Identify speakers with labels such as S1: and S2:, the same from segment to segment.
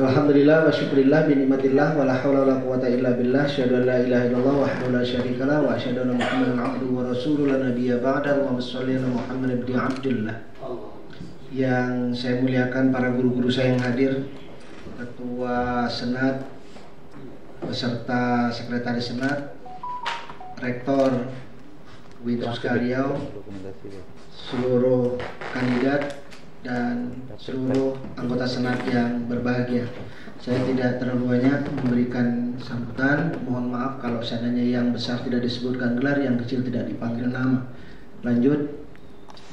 S1: Alhamdulillah wa syukurillah bi nikmatillah wa la haula wa la quwata illa billah asyhadu an la ilaha illallah wahdahu la syarikalah wa asyhadu anna Muhammadan abduhu wa rasuluhu la nabiyya ba'da wa sholli ala Muhammad ibn Abdullah. Yang saya muliakan para guru-guru saya yang hadir, Ketua Senat beserta Sekretaris Senat, Rektor UIN Suska Riau, seluruh kandidat dan seluruh anggota Senat yang berbahagia. Saya tidak terlalu banyak memberikan sambutan. Mohon maaf kalau seandainya yang besar tidak disebutkan gelar, yang kecil tidak dipanggil nama. Lanjut.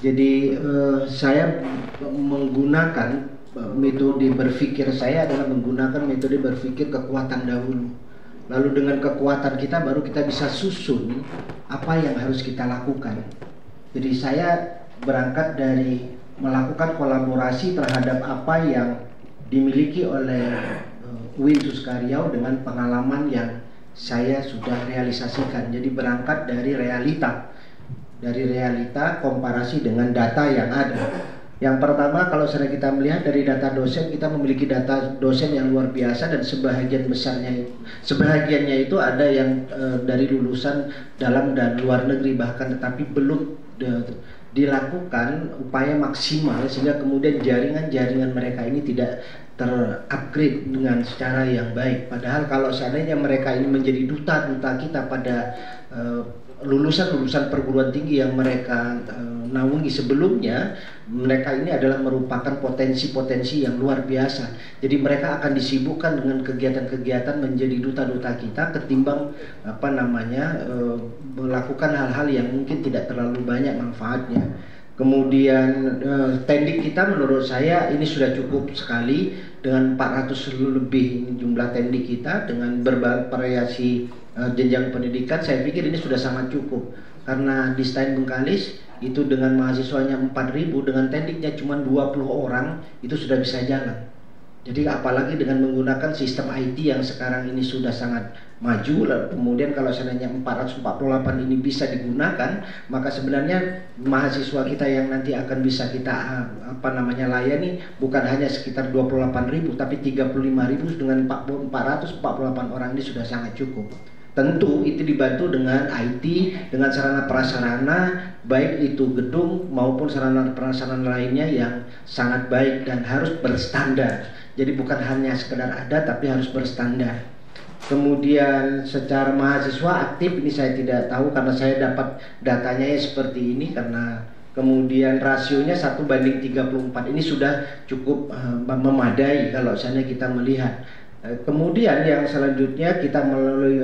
S1: Jadi saya menggunakan metode berpikir, saya adalah menggunakan metode berpikir kekuatan dahulu. Lalu dengan kekuatan kita baru kita bisa susun apa yang harus kita lakukan. Jadi saya berangkat dari melakukan kolaborasi terhadap apa yang dimiliki oleh UIN Suska Riau dengan pengalaman yang saya sudah realisasikan. Jadi berangkat dari realita komparasi dengan data yang ada. Yang pertama, kalau sudah kita melihat dari data dosen, kita memiliki data dosen yang luar biasa dan sebahagiannya itu ada yang dari lulusan dalam dan luar negeri bahkan, tetapi belum dilakukan upaya maksimal sehingga kemudian jaringan mereka ini tidak terupgrade dengan secara yang baik. Padahal kalau seandainya mereka ini menjadi duta-duta kita pada lulusan perguruan tinggi yang mereka naungi sebelumnya, mereka ini adalah merupakan potensi-potensi yang luar biasa. Jadi mereka akan disibukkan dengan kegiatan-kegiatan menjadi duta-duta kita ketimbang melakukan hal-hal yang mungkin tidak terlalu banyak manfaatnya. Kemudian tendik kita menurut saya ini sudah cukup sekali dengan 400 lebih jumlah tendik kita dengan berbagai variasi jenjang pendidikan. Saya pikir ini sudah sangat cukup karena di STAIN Bengkalis itu dengan mahasiswanya 4.000 dengan tendiknya cuma 20 orang itu sudah bisa jalan. Jadi apalagi dengan menggunakan sistem IT yang sekarang ini sudah sangat maju, lalu kemudian kalau seandainya 448 ini bisa digunakan, maka sebenarnya mahasiswa kita yang nanti akan bisa kita layani bukan hanya sekitar 28.000 tapi 35.000 dengan 448 orang ini sudah sangat cukup. Tentu itu dibantu dengan IT, dengan sarana prasarana baik itu gedung maupun sarana prasarana lainnya yang sangat baik dan harus berstandar. Jadi bukan hanya sekedar ada tapi harus berstandar. Kemudian secara mahasiswa aktif ini saya tidak tahu karena saya dapat datanya seperti ini, karena kemudian rasionya 1:34 ini sudah cukup memadai kalau seandainya kita melihat. Kemudian yang selanjutnya kita melalui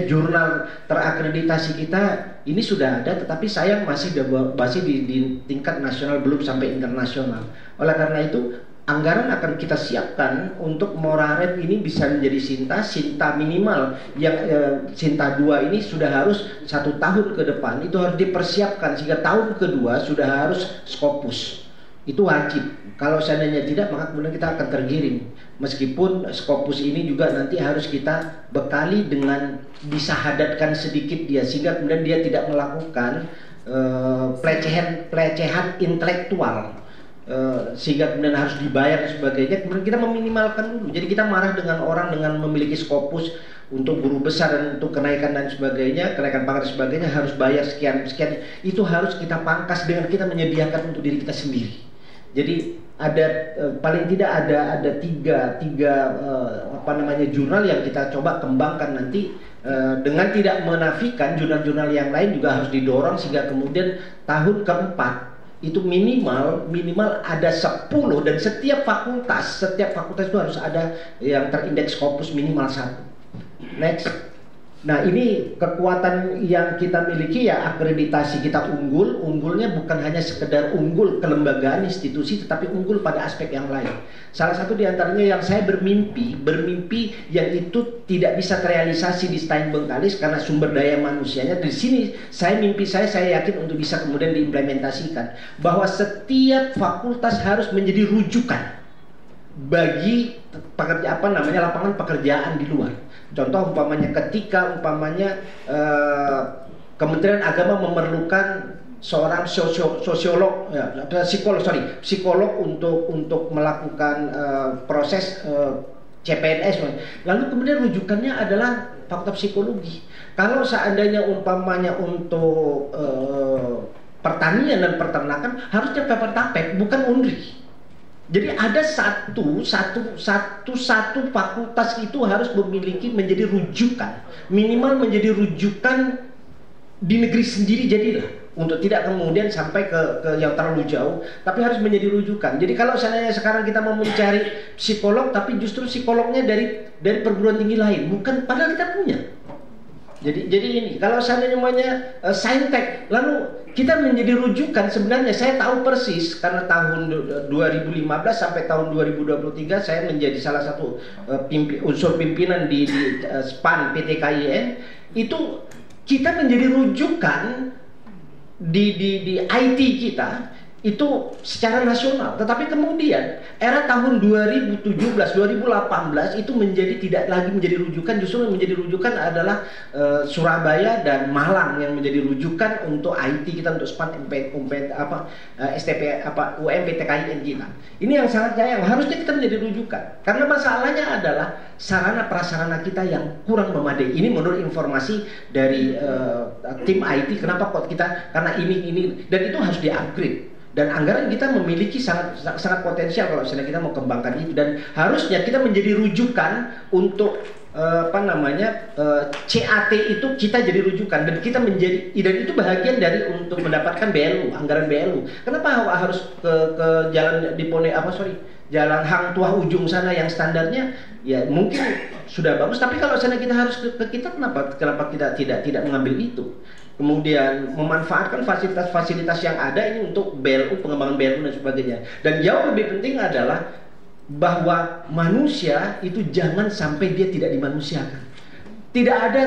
S1: jurnal terakreditasi kita ini sudah ada, tetapi sayang masih di tingkat nasional belum sampai internasional. Oleh karena itu anggaran akan kita siapkan untuk Moraret ini bisa menjadi Sinta minimal yang Sinta 2 ini sudah harus 1 tahun ke depan itu harus dipersiapkan sehingga tahun kedua sudah harus Scopus. Itu wajib. Kalau seandainya tidak, maka kemudian kita akan tergiring. Meskipun Scopus ini juga nanti harus kita bekali dengan disahadatkan sedikit dia, sehingga kemudian dia tidak melakukan pelecehan intelektual, sehingga kemudian harus dibayar dan sebagainya. Kemudian kita meminimalkan dulu. Jadi kita marah dengan orang dengan memiliki Scopus untuk guru besar dan untuk kenaikan dan sebagainya, kenaikan pangkat dan sebagainya harus bayar sekian. Itu harus kita pangkas dengan kita menyediakan untuk diri kita sendiri. Jadi ada paling tidak ada tiga jurnal yang kita coba kembangkan nanti, dengan tidak menafikan jurnal-jurnal yang lain juga harus didorong sehingga kemudian tahun keempat itu minimal ada 10 dan setiap fakultas itu harus ada yang terindeks Scopus minimal 1. Next. Nah ini kekuatan yang kita miliki ya, akreditasi kita unggulnya bukan hanya sekedar unggul kelembagaan institusi tetapi unggul pada aspek yang lain. Salah satu diantaranya yang saya bermimpi yang itu tidak bisa terrealisasi di STAIN Bengkalis karena sumber daya manusianya. Di sini saya yakin untuk bisa kemudian diimplementasikan bahwa setiap fakultas harus menjadi rujukan bagi lapangan pekerjaan di luar. Contoh ketika Kementerian Agama memerlukan seorang sosiolog, psikolog untuk melakukan proses CPNS. Lalu kemudian rujukannya adalah fakultas psikologi. Kalau seandainya umpamanya untuk pertanian dan peternakan harusnya PPTAPEK bukan UNRI. Jadi ada satu fakultas itu harus memiliki menjadi rujukan, minimal menjadi rujukan di negeri sendiri jadilah, untuk tidak kemudian sampai ke yang terlalu jauh, tapi harus menjadi rujukan. Jadi kalau seandainya sekarang kita mau mencari psikolog, tapi justru psikolognya dari perguruan tinggi lain, bukan, padahal kita punya. Jadi ini kalau seandainya namanya saintek, lalu kita menjadi rujukan. Sebenarnya saya tahu persis karena tahun 2015 sampai tahun 2023 saya menjadi salah satu unsur pimpinan di SPAN PT KIN. Itu kita menjadi rujukan di IT kita itu secara nasional. Tetapi kemudian era tahun 2017-2018 itu tidak lagi menjadi rujukan. Justru yang menjadi rujukan adalah Surabaya dan Malang yang menjadi rujukan untuk IT kita, untuk SPAN UMPTKIN kita. Ini yang sangat sayang. Harusnya kita menjadi rujukan. Karena masalahnya adalah sarana prasarana kita yang kurang memadai. Ini menurut informasi dari tim IT. Kenapa kok kita, karena ini dan itu harus di-upgrade. Dan anggaran kita memiliki sangat potensial kalau misalnya kita mau kembangkan itu, dan harusnya kita menjadi rujukan untuk CAT itu kita jadi rujukan, dan kita menjadi, dan itu bahagian dari untuk mendapatkan BLU, anggaran BLU. Kenapa harus ke jalan jalan Hang Tuah ujung sana yang standarnya ya mungkin sudah bagus, tapi kalau misalnya kita harus ke kita, kenapa kita tidak mengambil itu? Kemudian memanfaatkan fasilitas-fasilitas yang ada ini untuk BLU, pengembangan BLU dan sebagainya. Dan jauh lebih penting adalah bahwa manusia itu jangan sampai dia tidak dimanusiakan. Tidak ada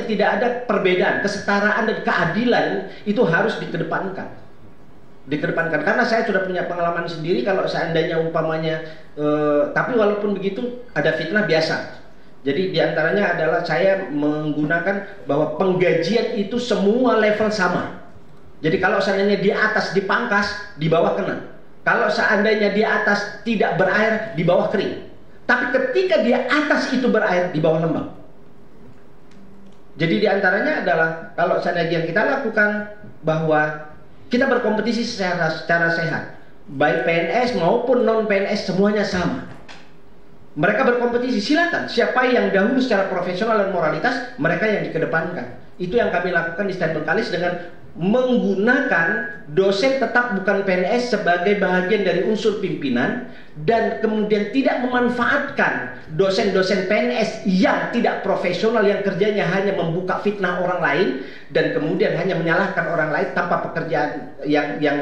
S1: tidak ada perbedaan, kesetaraan dan keadilan itu harus dikedepankan. Karena saya sudah punya pengalaman sendiri. Kalau seandainya umpamanya tapi walaupun begitu ada fitnah biasa. Jadi diantaranya adalah saya menggunakan bahwa penggajian itu semua level sama. Jadi kalau seandainya di atas dipangkas, di bawah kena. Kalau seandainya di atas tidak berair, di bawah kering. Tapi ketika di atas itu berair, di bawah lembab. Jadi diantaranya adalah kalau seandainya yang kita lakukan bahwa kita berkompetisi secara sehat, baik PNS maupun non PNS semuanya sama. Mereka berkompetisi, silakan. Siapa yang dahulu secara profesional dan moralitas, mereka yang dikedepankan. Itu yang kami lakukan di Stand Bengkalis dengan menggunakan dosen tetap bukan PNS sebagai bagian dari unsur pimpinan, dan kemudian tidak memanfaatkan dosen-dosen PNS yang tidak profesional, yang kerjanya hanya membuka fitnah orang lain dan kemudian hanya menyalahkan orang lain tanpa pekerjaan yang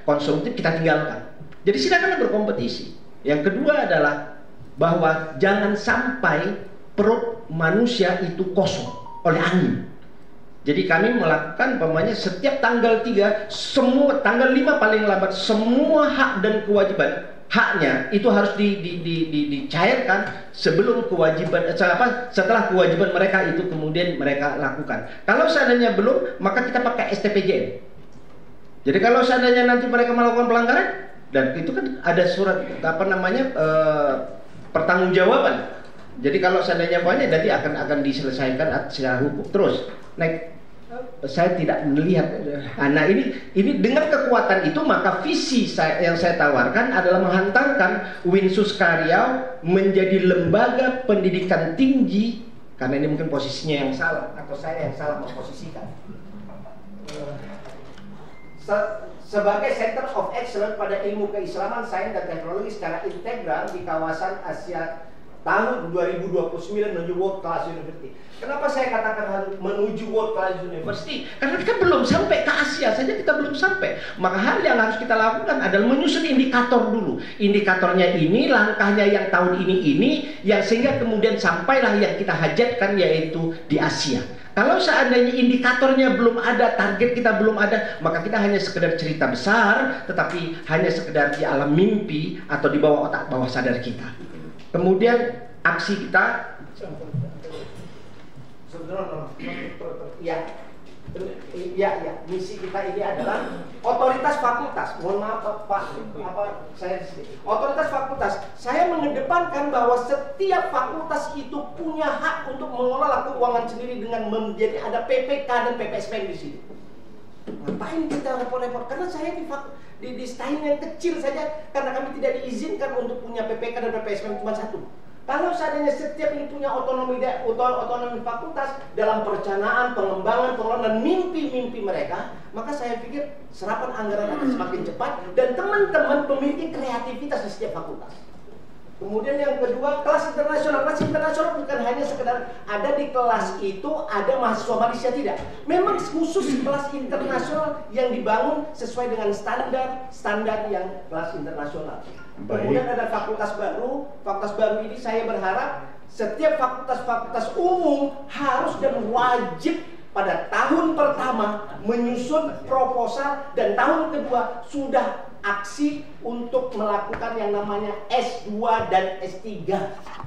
S1: konstruktif, kita tinggalkan. Jadi silakan berkompetisi. Yang kedua adalah bahwa jangan sampai perut manusia itu kosong oleh angin. Jadi kami melakukan setiap tanggal 3, semua tanggal 5 paling lambat, semua hak dan kewajiban haknya itu harus dicairkan sebelum kewajiban, setelah kewajiban mereka itu kemudian mereka lakukan. Kalau seandainya belum, maka kita pakai STPJN. Jadi kalau seandainya nanti mereka melakukan pelanggaran, dan itu kan ada surat pertanggungjawaban. Jadi kalau seandainya banyak, nanti akan diselesaikan secara hukum. Terus saya tidak melihat. Nah ini dengan kekuatan itu, maka visi yang saya tawarkan adalah menghantarkan Winsus Karyau menjadi lembaga pendidikan tinggi, karena ini mungkin posisinya yang salah atau saya yang salah memposisikan. Sebagai Center of Excellence pada ilmu keislaman, sains dan teknologi secara integral di kawasan Asia tahun 2029 menuju World Class University. Kenapa saya katakan harus menuju World Class University? Karena kita belum sampai ke Asia saja, kita belum sampai. Maka hal yang harus kita lakukan adalah menyusun indikator dulu. Indikatornya ini, langkahnya yang tahun ini, yang sehingga kemudian sampailah yang kita hajatkan, yaitu di Asia. Kalau seandainya indikatornya belum ada, target kita belum ada, maka kita hanya sekedar cerita besar, tetapi hanya sekedar di alam mimpi atau di bawah otak bawah sadar kita. Kemudian aksi kita,
S2: Ya, misi kita ini adalah otoritas fakultas. Mohon maaf Pak, otoritas fakultas. Saya mengedepankan bahwa setiap fakultas itu punya hak untuk mengelola keuangan sendiri dengan menjadi ada PPK dan PPSPM di sini. Ngapain kita repot-repot? Karena saya di STAIN yang kecil saja, karena kami tidak diizinkan untuk punya PPK dan PPSPM cuma satu. Kalau seandainya setiap ini punya otonomi fakultas dalam perencanaan, pengembangan, pengelolaan dan mimpi-mimpi mereka, maka saya pikir serapan anggaran akan semakin cepat dan teman-teman memiliki kreativitas di setiap fakultas. Kemudian yang kedua, kelas internasional. Kelas internasional bukan hanya sekedar ada di kelas itu ada mahasiswa Malaysia, tidak. Memang khusus kelas internasional yang dibangun sesuai dengan standar yang kelas internasional. Kemudian ada fakultas baru. Fakultas baru ini saya berharap setiap fakultas umum harus dan wajib pada tahun pertama menyusun proposal dan tahun kedua sudah aksi untuk melakukan yang namanya S2 dan S3.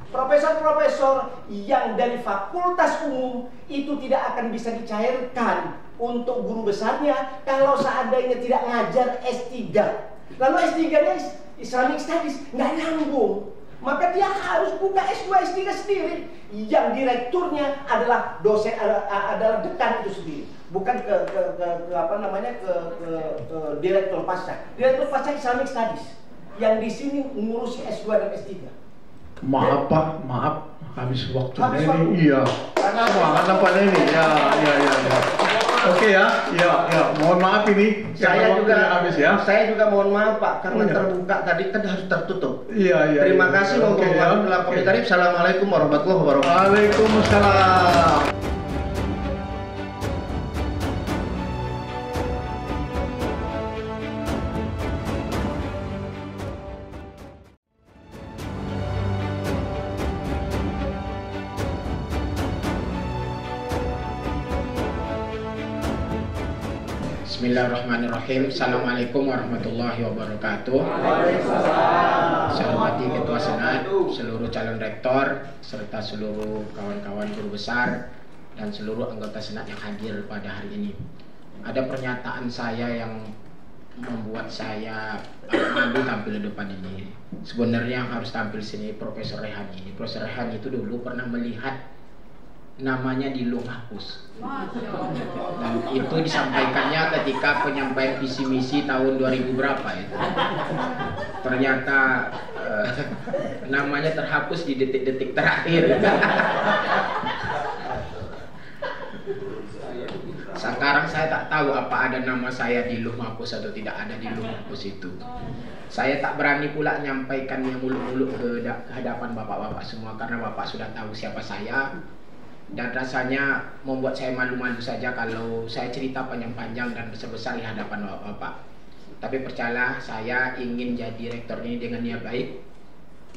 S2: Profesor-profesor yang dari fakultas umum itu tidak akan bisa dicairkan untuk guru besarnya kalau seandainya tidak ngajar S3. Lalu S3-nya Islamic Studies, nggak nyambung. Maka dia harus buka S2, S3 sendiri. Yang direkturnya adalah dosen, adalah dekan itu sendiri. Bukan ke direktur pasca. Direktur pasca Islamic Studies yang di sini ngurusi S2 dan S3.
S3: Maaf Pak, maaf habis waktu
S2: Habis
S3: ini.
S2: waktu.
S3: Iya. Karena Pak ini. Ya. Oke ya. Mohon maaf ini.
S1: Saya juga mohon maaf Pak karena
S3: Iya.
S1: terbuka tadi kan harus tertutup.
S3: Iya.
S1: Terima kasih warahmatullahi wabarakatuh. Assalamualaikum warahmatullahi wabarakatuh.
S3: Waalaikumsalam.
S4: Bismillahirrahmanirrahim. Assalamualaikum warahmatullahi wabarakatuh. Saya hormati Ketua Senat, seluruh calon rektor, serta seluruh kawan-kawan guru besar dan seluruh anggota Senat yang hadir pada hari ini. Ada pernyataan saya yang membuat saya malu tampil di depan ini. Sebenarnya yang harus tampil sini Profesor Rehan ini. Profesor Rehan itu dulu pernah melihat namanya di Lauh Mahfuz. Dan itu disampaikannya ketika penyampaian visi misi tahun 2000 berapa itu. Ternyata namanya terhapus di detik-detik terakhir. Sekarang saya tak tahu apa ada nama saya di Lauh Mahfuz atau tidak ada di Lauh Mahfuz itu. Saya tak berani pula menyampaikannya muluk-muluk ke hadapan bapak-bapak semua karena bapak sudah tahu siapa saya. Dan rasanya membuat saya malu-malu saja kalau saya cerita panjang-panjang dan besar-besar di hadapan bapak-bapak. Tapi percayalah, saya ingin jadi rektor ini dengan niat baik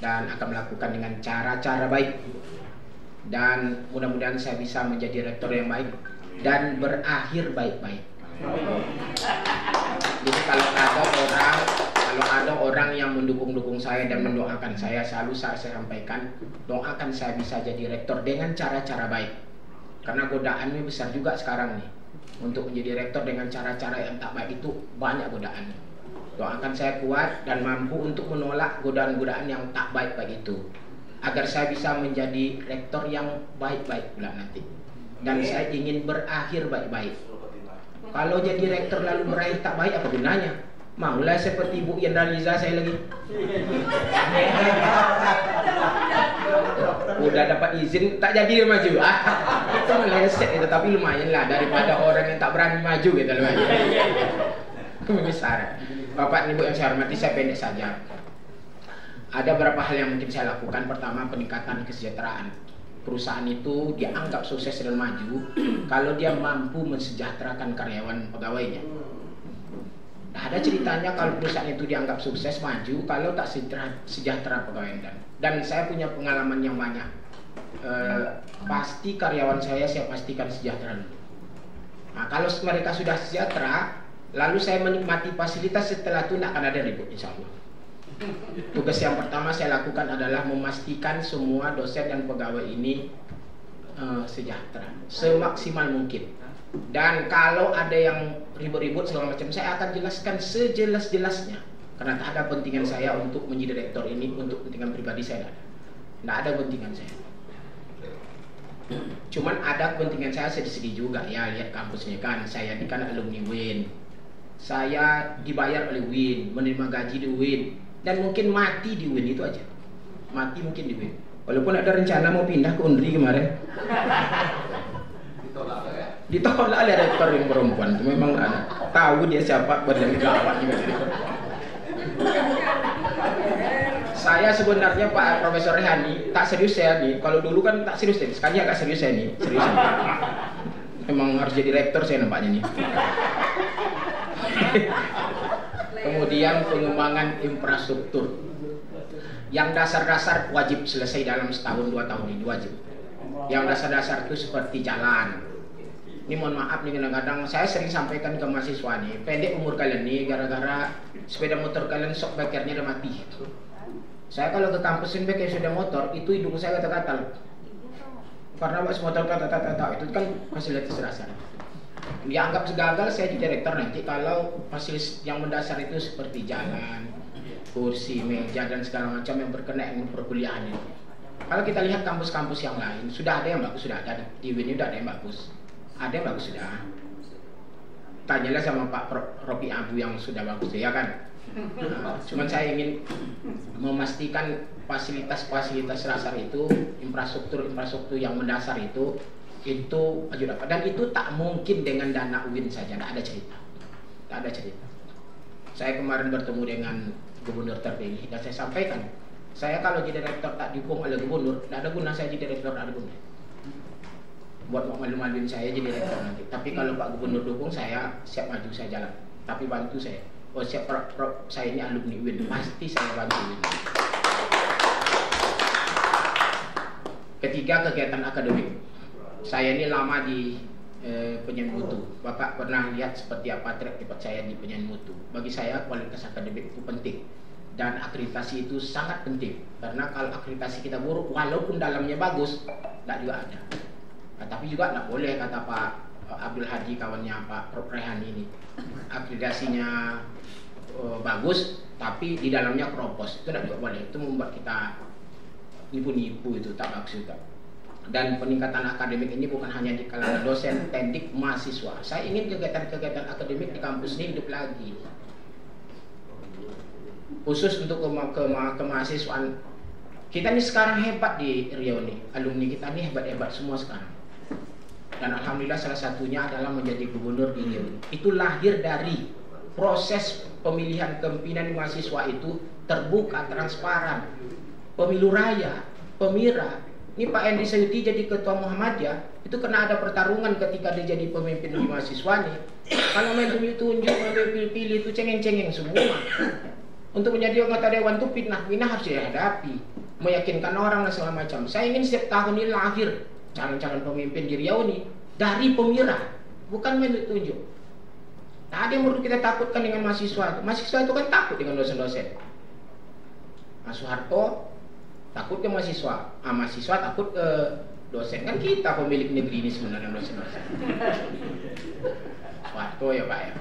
S4: dan akan melakukan dengan cara-cara baik. Dan mudah-mudahan saya bisa menjadi rektor yang baik dan berakhir baik-baik. Jadi kalau ada orang yang mendukung saya dan mendoakan saya, selalu saya sampaikan, doakan saya bisa jadi rektor dengan cara-cara baik. Karena godaannya besar juga sekarang nih. Untuk menjadi rektor dengan cara-cara yang tak baik itu banyak godaannya. Doakan saya kuat dan mampu untuk menolak godaan-godaan yang tak baik-baik itu. Agar saya bisa menjadi rektor yang baik-baik pula nanti. Dan saya ingin berakhir baik-baik. Kalau jadi rektor lalu berakhir tak baik, apa gunanya? Maulah seperti Bu Yendra saya lagi. Udah dapat izin tak jadi dia maju. Itu meleset itu, tapi lumayan lah daripada orang yang tak berani maju gitu loh. Besar. Bapak Ibu yang saya hormati, saya pendek saja. Ada beberapa hal yang mungkin saya lakukan. Pertama, peningkatan kesejahteraan. Perusahaan itu dianggap sukses dan maju kalau dia mampu mensejahterakan karyawan pegawainya. Nah, ada ceritanya kalau perusahaan itu dianggap sukses maju kalau tak sejahtera pegawai dan saya punya pengalaman yang banyak. Pasti karyawan saya pastikan sejahtera dulu. Nah, kalau mereka sudah sejahtera, lalu saya menikmati fasilitas, setelah itu tidak akan ada ribut, insya Allah. Tugas yang pertama saya lakukan adalah memastikan semua dosen dan pegawai ini sejahtera semaksimal mungkin. Dan kalau ada yang ribut-ribut segala macam, saya akan jelaskan sejelas-jelasnya. Karena tak ada pentingan saya untuk menjadi direktur ini untuk kepentingan pribadi saya. Tidak ada pentingan saya. Cuman ada kepentingan saya sedih-sedih juga ya, lihat kampusnya kan. Saya ini kan alumni UIN. Saya dibayar oleh UIN, menerima gaji di UIN, dan mungkin mati di UIN, itu aja. Mati mungkin di UIN. Walaupun ada rencana mau pindah ke UNRI kemarin. Ditolak oleh rektor yang perempuan. Itu memang ada. Tahu dia siapa, berani gawat juga. Saya sebenarnya Pak Profesor Rehani tak serius saya nih. Kalau dulu kan tak serius nih. Sekarang agak serius saya nih. Serius nih. Memang harus jadi rektor saya nampaknya nih. Kemudian pengembangan infrastruktur. Yang dasar-dasar wajib selesai dalam setahun 2 tahun ini wajib. Yang dasar-dasar itu seperti jalan. Ini mohon maaf nih, kadang-kadang saya sering sampaikan ke mahasiswa nih, pendek umur kalian nih gara-gara sepeda motor kalian shock breakernya udah mati. Saya kalau ke kampus ini pakai sepeda motor, itu hidung saya gatal-gatal. Karena pas motor tata itu kan fasilitas dasar. Dianggap gagal saya jadi direktur nanti kalau fasilitas yang mendasar itu seperti jalan, kursi, meja dan segala macam yang berkenaan dengan perkuliahan ini. Kalau kita lihat kampus-kampus yang lain, sudah ada yang bagus, sudah ada di UIN sudah ada yang bagus. Ada yang bagus sudah. Tanyalah sama Pak Ropi Abu yang sudah bagus ya kan. Nah, cuman saya ingin memastikan fasilitas-fasilitas dasar itu, infrastruktur yang mendasar itu maju dapat. Dan itu tak mungkin dengan dana UIN saja, tidak ada cerita. Tak ada cerita. Saya kemarin bertemu dengan gubernur terpilih dan saya sampaikan, saya kalau jadi rektor tak didukung oleh gubernur, tidak ada guna saya jadi rektor, tidak ada guna. Buat malu-maluin saya jadi rektor nanti. Tapi kalau Pak Gubernur dukung, saya siap maju, saya jalan. Tapi bantu saya. Oh siap, saya ini alumni UIN, pasti saya bantu UIN. Ketiga, kegiatan akademik. Saya ini lama di penyanyi mutu. Bapak pernah lihat seperti apa track record saya di penyanyi mutu. Bagi saya kualitas akademik itu penting. Dan akreditasi itu sangat penting. Karena kalau akreditasi kita buruk, walaupun dalamnya bagus, tidak juga ada. Nah, tapi juga tidak boleh kata Pak Abdul Hadi kawannya Pak Prof Rehan ini, akreditasinya bagus tapi di dalamnya keropos, itu tidak juga boleh. Itu membuat kita nipu-nipu, itu tak bagus juga. Dan peningkatan akademik ini bukan hanya di kalangan dosen, teknik, mahasiswa. Saya ingin kegiatan-kegiatan akademik di kampus ini hidup lagi, khusus untuk kemahasiswaan. Kita ini sekarang hebat di Riau nih, alumni kita ini hebat-hebat semua sekarang. Dan alhamdulillah salah satunya adalah menjadi gubernur di Riau. Itu lahir dari proses pemilihan pimpinan mahasiswa itu terbuka, transparan. Pemilu raya, pemira. Ini Pak Hendy Sayuti jadi ketua Muhammadiyah, itu kena ada pertarungan ketika dia jadi pemimpin di mahasiswa nih. Kalau main tunjuk-tunjuk, main pilih-pilih itu cengeng-cengeng semua. Untuk menjadi anggota dewan itu fitnah harus dihadapi, meyakinkan orang dan segala macam. Saya ingin setiap tahun ini lahir calon-calon pemimpin di Riau ini dari pemira, bukan main tunjuk. Tak ada yang perlu kita takutkan dengan mahasiswa. Mahasiswa itu kan takut dengan dosen-dosen. Mas Soeharto takut ke mahasiswa, mahasiswa takut ke dosen. Kan kita pemilik negeri ini sebenarnya dosen-dosen. Soeharto ya Pak ya.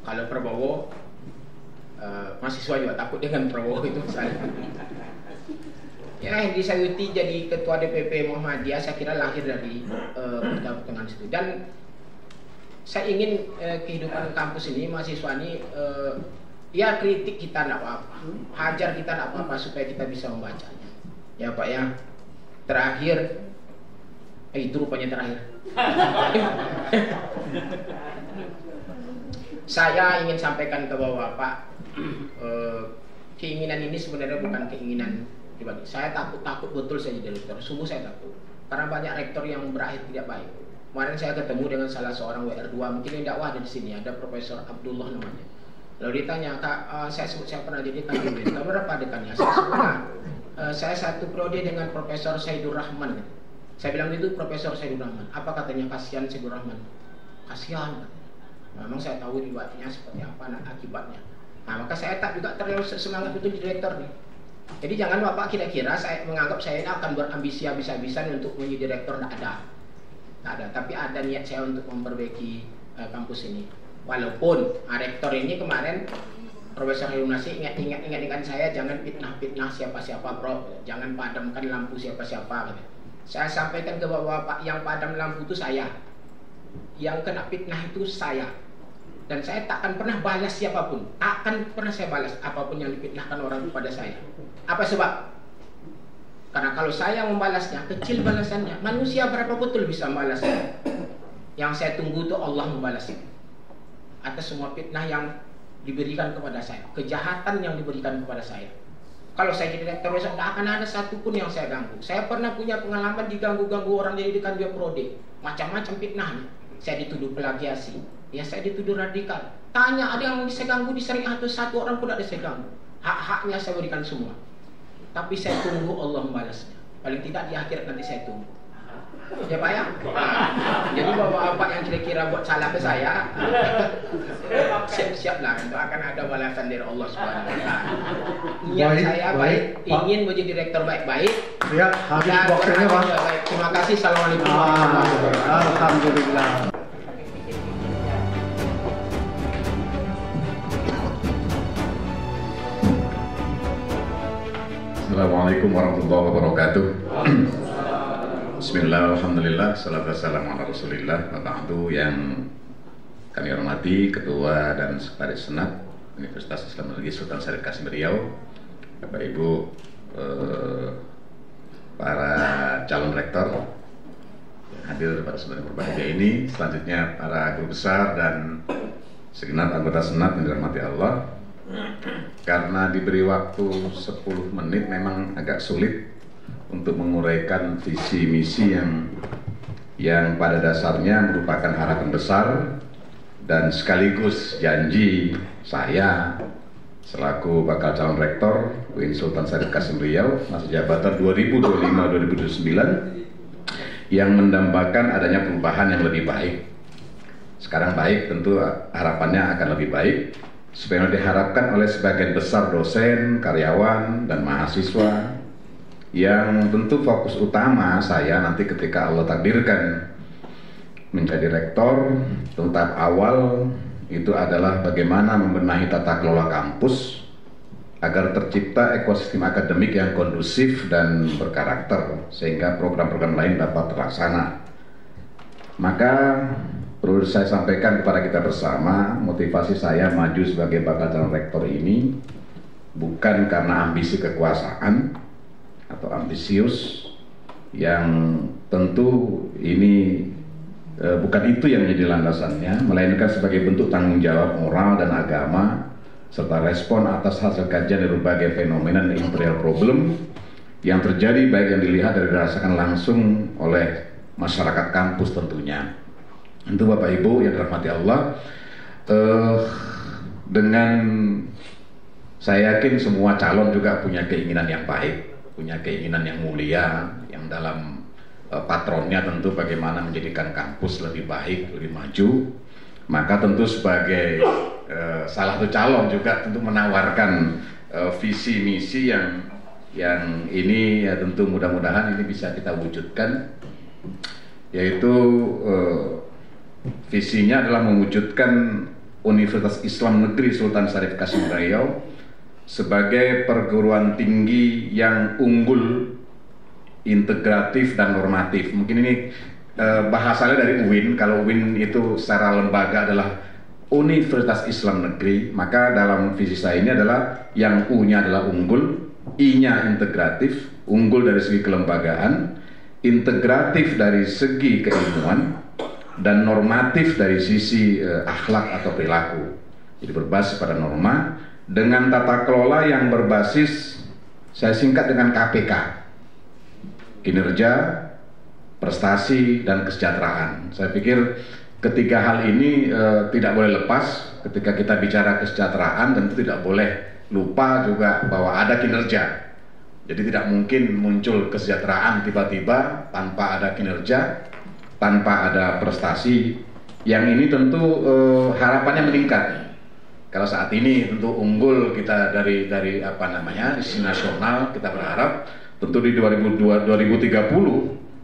S4: Kalau Prabowo, mahasiswa juga takut dengan Prabowo itu misalnya. Ya, Hendy Sayuti jadi ketua DPP Muhammadiyah, saya kira lahir dari pertengahan situ. Dan saya ingin kehidupan kampus ini, mahasiswa ini, ya kritik kita tidak apa-apa, hajar kita tidak apa-apa supaya kita bisa membacanya. Ya Pak ya. Terakhir, itu rupanya terakhir. Saya ingin sampaikan ke Bapak, keinginan ini sebenarnya bukan keinginan pribadi. Saya takut betul saya jadi rektor. Sungguh saya takut. Karena banyak rektor yang berakhir tidak baik. Kemarin saya ketemu dengan salah seorang WR2, mungkin yang dakwah ada di sini, ada Profesor Abdullah namanya. Lalu ditanya, Kak, saya pernah jadi kandidat. Kamu berapa dekannya? Saya sebut, saya satu prodi dengan Profesor Saidur Rahman. Saya bilang itu Profesor Saidur Rahman. Apa katanya? Kasihan Saidur Rahman. Kasihan. Memang saya tahu riwayatnya seperti apa akibatnya. Nah, maka saya tak juga terlalu semangat itu di direktor nih. Jadi jangan Bapak kira-kira saya menganggap saya ini akan berambisi habis-habisan untuk menjadi direktor, tidak ada. nggak ada. Tapi ada niat saya untuk memperbaiki kampus ini. Walaupun rektor ini kemarin Profesor Yunasi ingatkan saya jangan fitnah siapa-siapa, Prof. Jangan padamkan lampu siapa-siapa. Gitu. Saya sampaikan ke Bapak, yang padam lampu itu saya. Yang kena fitnah itu saya. Dan saya takkan pernah balas siapapun. Takkan pernah saya balas apapun yang difitnahkan orang kepada saya. Apa sebab? Karena kalau saya membalasnya, kecil balasannya. Manusia berapa betul bisa membalasnya? Yang saya tunggu itu Allah membalasnya atas semua fitnah yang diberikan kepada saya, kejahatan yang diberikan kepada saya. Kalau saya jadi rektor besok, tidak akan ada satupun yang saya ganggu. Saya pernah punya pengalaman diganggu-ganggu orang jadi dekan dia prode, macam-macam fitnahnya. Saya dituduh plagiasi, ya saya dituduh radikal. Tanya ada yang saya ganggu di syariah atau satu orang pun ada saya ganggu. Hak-haknya saya berikan semua. Tapi saya tunggu Allah membalasnya. Paling tidak di akhirat nanti saya tunggu. Ya Pak ya. Jadi bapak-bapak yang kira-kira buat salah ke saya, siap-siaplah, itu akan ada balasan dari Allah Subhanahu Wa Taala. Niat saya baik, ingin menjadi direktur baik-baik.
S3: Ya, habis waktunya Pak.
S4: Baik. Terima kasih. Assalamualaikum warahmatullahi wabarakatuh.
S3: Alhamdulillah.
S5: Assalamualaikum warahmatullahi wabarakatuh. Bismillah, alhamdulillah, salatu wassalamu ala rasulillah. Bapak Abdu yang kami hormati, Ketua dan Sekretaris Senat Universitas Islam Negeri Sultan Syarif Kasim Riau, Bapak Ibu, para calon rektor yang hadir pada kesempatan berbahagia ini, selanjutnya para guru besar dan segenap anggota Senat yang dirahmati Allah. Karena diberi waktu 10 menit memang agak sulit untuk menguraikan visi misi yang pada dasarnya merupakan harapan besar dan sekaligus janji saya selaku bakal calon rektor UIN Sultan Syarif Kasim Riau masa jabatan 2025-2029 yang mendambakan adanya perubahan yang lebih baik. Sekarang baik, tentu harapannya akan lebih baik supaya diharapkan oleh sebagian besar dosen, karyawan, dan mahasiswa yang tentu fokus utama saya nanti ketika Allah takdirkan menjadi rektor, tahap awal itu adalah bagaimana membenahi tata kelola kampus agar tercipta ekosistem akademik yang kondusif dan berkarakter sehingga program-program lain dapat terlaksana. Maka perlu saya sampaikan kepada kita bersama, motivasi saya maju sebagai bakal calon rektor ini bukan karena ambisi kekuasaan atau ambisius yang tentu ini bukan itu yang menjadi landasannya, melainkan sebagai bentuk tanggung jawab moral dan agama serta respon atas hasil kajian dari berbagai fenomena dan imperial problem yang terjadi baik yang dilihat dan dirasakan langsung oleh masyarakat kampus tentunya. Tentu Bapak Ibu yang dirahmati Allah, dengan saya yakin semua calon juga punya keinginan yang baik, punya keinginan yang mulia, yang dalam patronnya tentu bagaimana menjadikan kampus lebih baik, lebih maju. Maka tentu sebagai salah satu calon juga tentu menawarkan visi misi yang ini ya tentu mudah-mudahan ini bisa kita wujudkan, yaitu visinya adalah mewujudkan Universitas Islam Negeri Sultan Syarif Kasim Riau sebagai perguruan tinggi yang unggul, integratif dan normatif. Mungkin ini bahasanya dari UIN. Kalau UIN itu secara lembaga adalah Universitas Islam Negeri, maka dalam visi saya ini adalah yang U-nya adalah unggul, I-nya integratif, unggul dari segi kelembagaan, integratif dari segi keilmuan, dan normatif dari sisi akhlak atau perilaku. Jadi berbasis pada norma dengan tata kelola yang berbasis, saya singkat dengan KPK, kinerja, prestasi, dan kesejahteraan. Saya pikir ketiga hal ini tidak boleh lepas ketika kita bicara kesejahteraan, tentu tidak boleh lupa juga bahwa ada kinerja. Jadi tidak mungkin muncul kesejahteraan tiba-tiba tanpa ada kinerja, tanpa ada prestasi. Yang ini tentu harapannya meningkat. Kalau saat ini tentu unggul kita dari apa namanya, sisi nasional, kita berharap tentu di 2030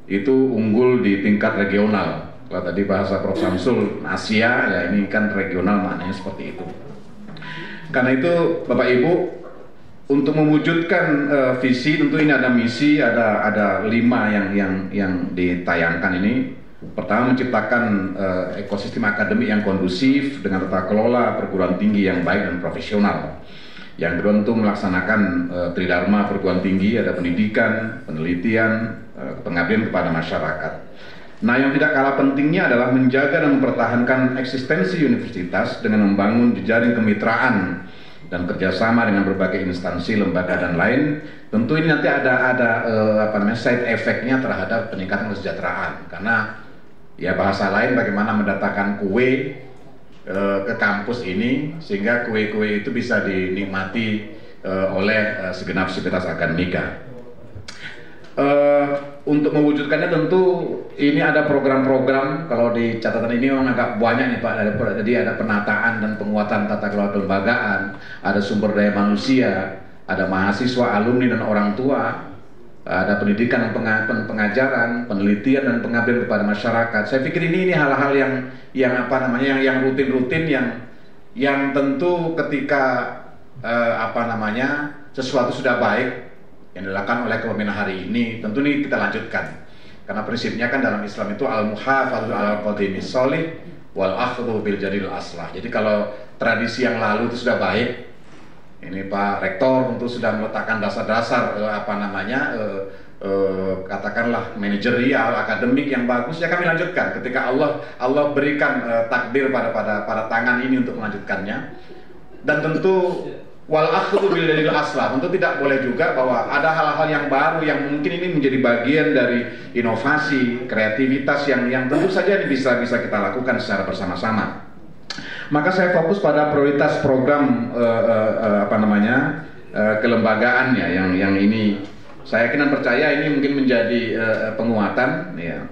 S5: itu unggul di tingkat regional. Kalau tadi bahasa Prof. Samsul Asia, ya ini kan regional, maknanya seperti itu. Karena itu Bapak Ibu, untuk mewujudkan visi, tentu ini ada misi, ada 5 yang ditayangkan ini. Pertama, menciptakan ekosistem akademik yang kondusif dengan tata kelola perguruan tinggi yang baik dan profesional. Yang kedua, tentu melaksanakan tridharma perguruan tinggi, ada pendidikan, penelitian, pengabdian kepada masyarakat. Nah, yang tidak kalah pentingnya adalah menjaga dan mempertahankan eksistensi universitas dengan membangun jejaring kemitraan dan kerjasama dengan berbagai instansi, lembaga dan lain. Tentu ini nanti ada side effect-nya terhadap peningkatan kesejahteraan. Karena ya bahasa lain bagaimana mendatangkan kue ke kampus ini sehingga kue-kue itu bisa dinikmati oleh segenap sivitas akademika. Untuk mewujudkannya tentu ini ada program-program. Kalau di catatan ini memang agak banyak nih Pak. Jadi ada penataan dan penguatan tata kelola kelembagaan, ada sumber daya manusia, ada mahasiswa, alumni dan orang tua, ada pendidikan dan pengajaran, penelitian dan pengabdian kepada masyarakat. Saya pikir ini hal-hal yang rutin-rutin yang tentu ketika sesuatu sudah baik yang dilakukan oleh kepemimpinan hari ini, tentu ini kita lanjutkan. Karena prinsipnya kan dalam Islam itu al-muhafadzatu 'alal qadimis sholih wal akhdhu bil jadil aslah. Jadi kalau tradisi yang lalu itu sudah baik, ini Pak Rektor tentu sudah meletakkan dasar-dasar katakanlah manajerial, akademik yang bagus, ya kami lanjutkan. Ketika Allah berikan takdir pada tangan ini untuk melanjutkannya. Dan tentu wal akhdhu bil jadil aslah, tentu tidak boleh juga bahwa ada hal-hal yang baru yang mungkin ini menjadi bagian dari inovasi, kreativitas yang tentu saja ini bisa kita lakukan secara bersama-sama. Maka saya fokus pada prioritas program kelembagaannya yang ini saya yakin dan percaya ini mungkin menjadi penguatan ya.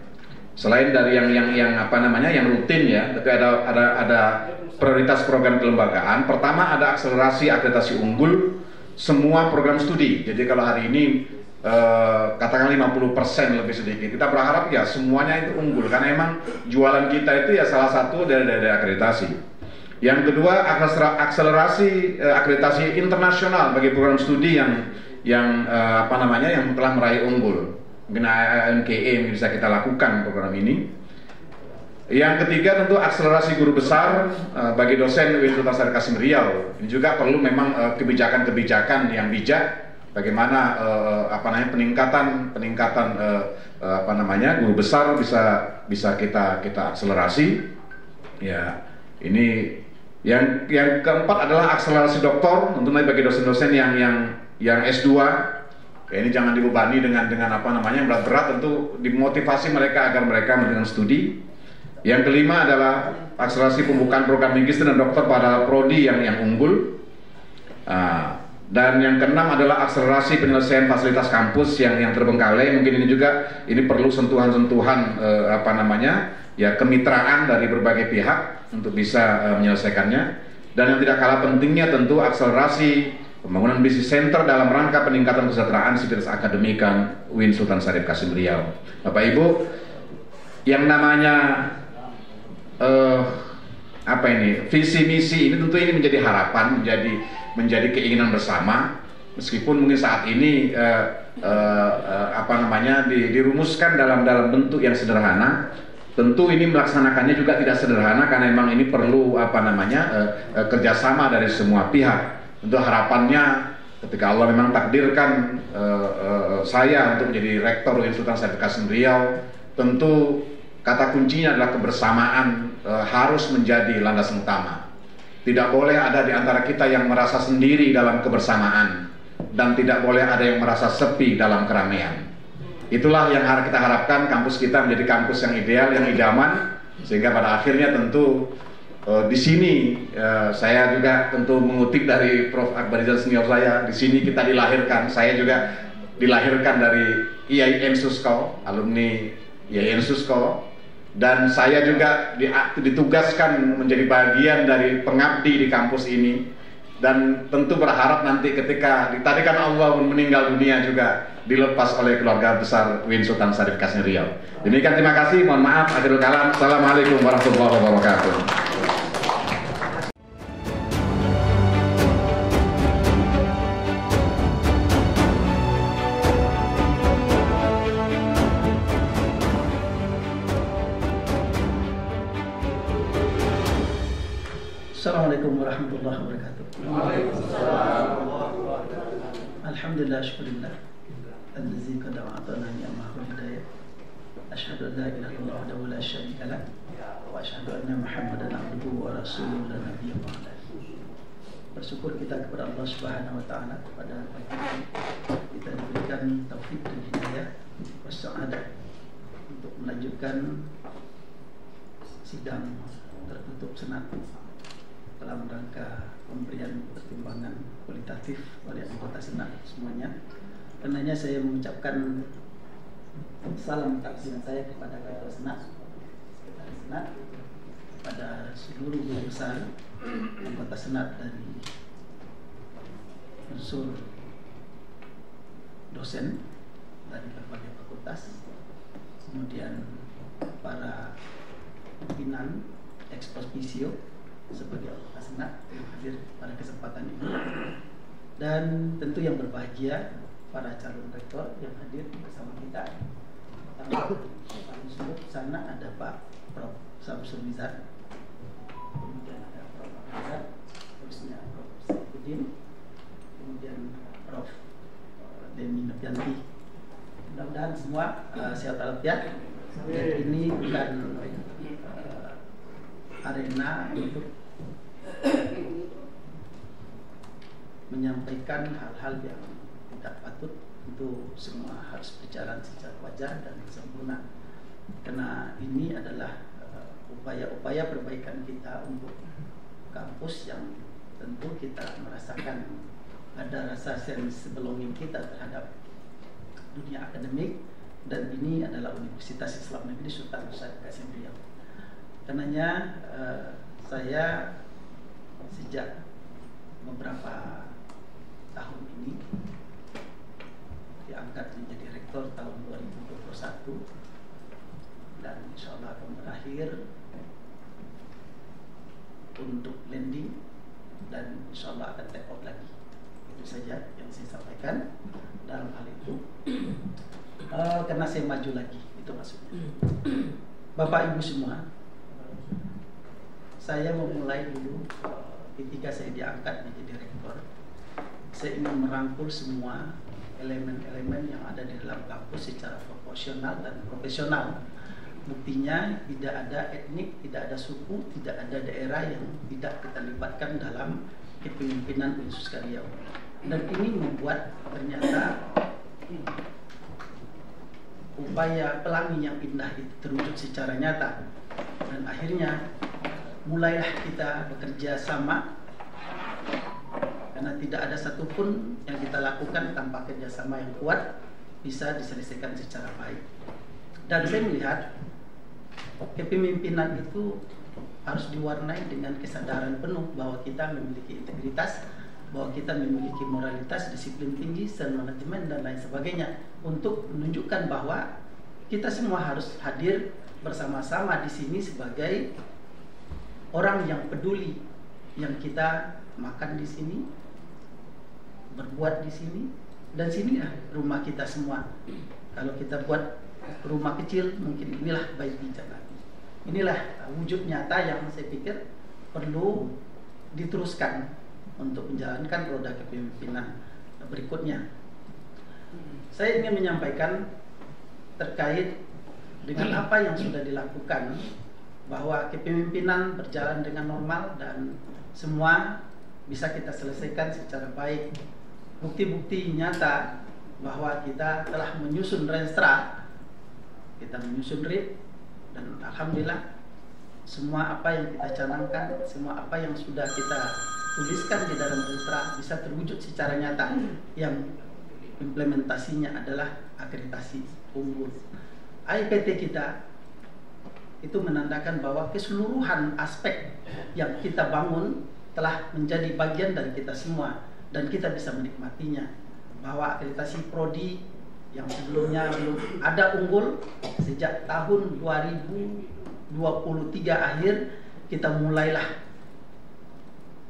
S5: Selain dari yang rutin ya, tapi ada prioritas program kelembagaan. Pertama, ada akselerasi akreditasi unggul semua program studi. Jadi kalau hari ini katakan 50% lebih sedikit, kita berharap ya semuanya itu unggul karena emang jualan kita itu ya salah satu dari akreditasi. Yang kedua, akselerasi akreditasi internasional bagi program studi yang telah meraih unggul. Mungkin AMKE bisa kita lakukan program ini. Yang ketiga, tentu akselerasi guru besar bagi dosen Universitas Syarif Qasim Riau. Ini juga perlu memang kebijakan-kebijakan yang bijak. Bagaimana peningkatan guru besar bisa kita akselerasi. Ya, ini yang keempat adalah akselerasi doktor, tentunya bagi dosen-dosen yang S2. Ya, ini jangan dibebani dengan yang berat-berat, tentu dimotivasi mereka agar mereka melanjutkan studi. Yang kelima adalah akselerasi pembukaan program magister dan doktor pada prodi yang unggul. Dan yang keenam adalah akselerasi penyelesaian fasilitas kampus yang terbengkalai. Mungkin ini perlu sentuhan-sentuhan kemitraan dari berbagai pihak untuk bisa menyelesaikannya. Dan yang tidak kalah pentingnya tentu akselerasi pembangunan bisnis center dalam rangka peningkatan kesejahteraan sivitas akademika UIN Sultan Syarif Qasim Riau. Bapak Ibu, yang namanya visi misi ini tentu ini menjadi harapan, menjadi keinginan bersama. Meskipun mungkin saat ini dirumuskan dalam bentuk yang sederhana, tentu ini melaksanakannya juga tidak sederhana karena memang ini perlu kerjasama dari semua pihak. Tentu harapannya ketika Allah memang takdirkan saya untuk menjadi rektor UIN Sultan Syarif Qasim Riau, tentu kata kuncinya adalah kebersamaan harus menjadi landasan utama. Tidak boleh ada di antara kita yang merasa sendiri dalam kebersamaan dan tidak boleh ada yang merasa sepi dalam keramaian. Itulah yang kita harapkan kampus kita menjadi kampus yang ideal, yang idaman, sehingga pada akhirnya tentu di sini saya juga tentu mengutip dari Prof. Akbarizal senior saya. Di sini kita dilahirkan. Saya juga dilahirkan dari IAIN Susko, alumni IAIN Susko, dan saya juga ditugaskan menjadi bagian dari pengabdi di kampus ini. dan tentu berharap nanti ketika tadi kan Allah meninggal dunia juga dilepas oleh keluarga besar Win Sultan Syarif Kasim Riau. Demikian, terima kasih, mohon maaf, akhirul kalam. Assalamualaikum warahmatullahi wabarakatuh.
S6: Assalamualaikum warahmatullahi wabarakatuh. Alhamdulillah, syukurillah allazi qad a'tana ni'amahu hidayah. Asyhadu an la ilaha illallah wahdahu la syarika lah wa asyhadu anna Muhammadan abduhu wa rasuluhu la nabiyya ba'dah. Bersyukur kita kepada Allah Subhanahu wa taala pada pagi ini kita diberikan taufik dan hidayah wassaada untuk melanjutkan sidang tertutup senat dalam rangka pemberian pertimbangan kualitatif oleh anggota senat semuanya. Karenanya saya mengucapkan salam takziah saya kepada ketua senat, sekretaris senat, kepada seluruh guru besar, anggota senat dari unsur dosen dari berbagai fakultas, kemudian para pimpinan ex officio sebagai anggota senat yang hadir pada kesempatan ini, dan tentu yang berbahagia para calon rektor yang hadir bersama kita. Paling sulit sana ada Pak Prof. Samsul Mizar, kemudian ada Prof. Mizar, terusnya Prof. Saifuddin, kemudian Prof. Demi Nopianti. Mudah-mudahan semua sehat walafiat. Dan ini bukan arena untuk menyampaikan hal-hal yang tidak patut. Tentu semua harus berjalan secara wajar dan sempurna, karena ini adalah upaya-upaya perbaikan kita untuk kampus yang tentu kita merasakan ada rasa sense belonging kita terhadap dunia akademik, dan ini adalah Universitas Islam Negeri Sultan Syarif Kasim Riau. Karenanya saya sejak beberapa tahun ini diangkat menjadi rektor tahun 2021, dan insya Allah akan berakhir untuk landing, dan insya Allah akan take off lagi. Itu saja yang saya sampaikan dalam hal itu. Karena saya maju lagi, itu maksudnya. Bapak Ibu semua, saya memulai dulu ketika saya diangkat menjadi rektor, saya ingin merangkul semua elemen-elemen yang ada di dalam kampus secara proporsional dan profesional. Buktinya tidak ada etnik, tidak ada suku, tidak ada daerah yang tidak kita libatkan dalam kepemimpinan Universitas Riau. Dan ini membuat ternyata upaya pelangi yang indah itu terwujud secara nyata. Dan akhirnya mulailah kita bekerja sama, karena tidak ada satupun yang kita lakukan tanpa kerjasama yang kuat bisa diselesaikan secara baik. Dan saya melihat kepemimpinan itu harus diwarnai dengan kesadaran penuh bahwa kita memiliki integritas, bahwa kita memiliki moralitas, disiplin tinggi, manajemen dan lain sebagainya, untuk menunjukkan bahwa kita semua harus hadir bersama-sama di sini sebagai orang yang peduli, yang kita makan di sini, berbuat di sini, dan sinilah rumah kita semua. Kalau kita buat rumah kecil, mungkin inilah baik bicara. Inilah wujud nyata yang saya pikir perlu diteruskan untuk menjalankan roda kepemimpinan berikutnya. Saya ingin menyampaikan terkait dengan apa yang sudah dilakukan, bahwa kepemimpinan berjalan dengan normal dan semua bisa kita selesaikan secara baik. Bukti-bukti nyata bahwa kita telah menyusun renstra, kita menyusun RIP, dan alhamdulillah semua apa yang kita canangkan, semua apa yang sudah kita tuliskan di dalam renstra bisa terwujud secara nyata, yang implementasinya adalah akreditasi unggul. AIPT kita itu menandakan bahwa keseluruhan aspek yang kita bangun telah menjadi bagian dari kita semua dan kita bisa menikmatinya. Bahwa akreditasi prodi yang sebelumnya belum ada unggul, sejak tahun 2023 akhir kita mulailah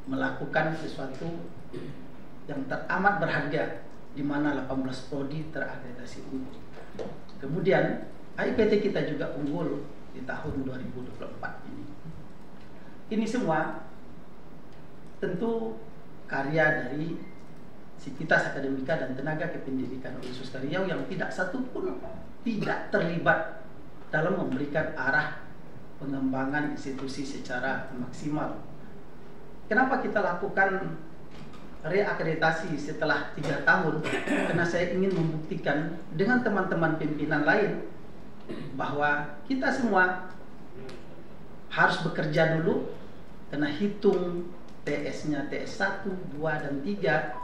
S6: melakukan sesuatu yang teramat berharga, di mana 18 prodi terakreditasi unggul. Kemudian AIPT kita juga unggul di tahun 2024 ini. Ini semua tentu karya dari Sivitas Akademika dan tenaga kependidikan Universitas Riau yang tidak satu pun tidak terlibat dalam memberikan arah pengembangan institusi secara maksimal. Kenapa kita lakukan reakreditasi setelah 3 tahun? Karena saya ingin membuktikan dengan teman-teman pimpinan lain bahwa kita semua harus bekerja dulu, karena hitung TS-nya TS 1, 2, dan 3